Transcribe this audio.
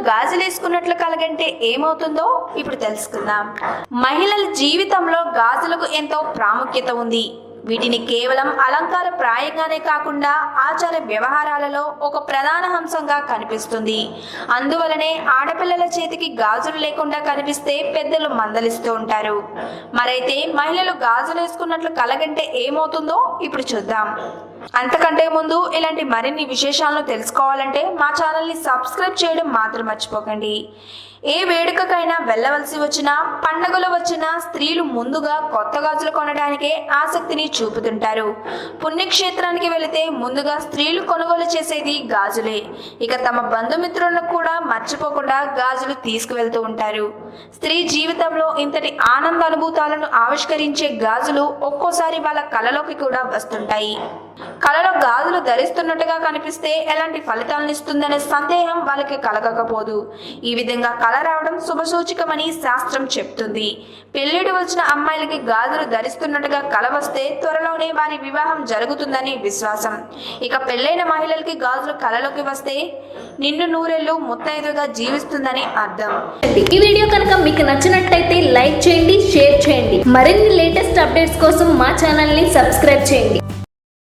గాజులు వేసుకున్నట్లు కలగంటే ఏమవుతుందో ఇప్పుడు తెలుసుకుందాం. మహిళల జీవితంలో గాజులకు ఎంతో ప్రాముఖ్యత ఉంది. వీటిని కేవలం అలంకార ప్రాయంగానే కాకుండా ఆచార వ్యవహారాలలో ఒక ప్రధాన అంశంగా కనిపిస్తుంది. అందువలనే ఆడపిల్లల చేతికి గాజులు లేకుండా కనిపిస్తే పెద్దలు మందలిస్తూ ఉంటారు. మరైతే మహిళలు గాజులు వేసుకున్నట్లు కలగంటే ఏమవుతుందో ఇప్పుడు చూద్దాం. అంతకంటే ముందు ఇలాంటి మరిన్ని విశేషాలను తెలుసుకోవాలంటే మా ఛానల్ని సబ్స్క్రైబ్ చేయడం మాత్రం మర్చిపోకండి. ఏ వేడుకకైనా వెళ్ళవలసి వచ్చినా, పండుగలు వచ్చినా స్త్రీలు ముందుగా కొత్త గాజులు కొనడానికే ఆసక్తిని చూపుతుంటారు. పుణ్యక్షేత్రానికి వెళితే ముందుగా స్త్రీలు కొనుగోలు చేసేది గాజులే. ఇక తమ బంధుమిత్రులను కూడా మర్చిపోకుండా గాజులు తీసుకువెళ్తూ ఉంటారు. స్త్రీ జీవితంలో ఇంతటి ఆనంద అనుభూతాలను ఆవిష్కరించే గాజులు ఒక్కోసారి వాళ్ళ కళలోకి కూడా వస్తుంటాయి. కళలో గాజులు ధరిస్తున్నట్టుగా కనిపిస్తే ఎలాంటి ఫలితాలను ఇస్తుందనే సందేహం వాళ్ళకి కలగకపోదు. ఈ విధంగా కళ రావడం శుభసూచకమని శాస్త్రం చెప్తుంది. పెళ్లిడి వచ్చిన అమ్మాయిలకి గాజులు ధరిస్తున్నట్టుగా కళ వస్తే త్వరలోనే వారి వివాహం జరుగుతుందని విశ్వాసం. ఇక పెళ్లైన మహిళలకి గాజులు కళలోకి వస్తే నిండు నూరేళ్లు ముత్తైదుగా జీవిస్తుందని అర్థం. ఈ వీడియో కనుక మీకు నచ్చినట్టయితే లైక్ చేయండి, షేర్ చేయండి. మరిన్ని లేటెస్ట్ అప్డేట్స్ కోసం మా ఛానల్ని సబ్స్క్రైబ్ చేయండి.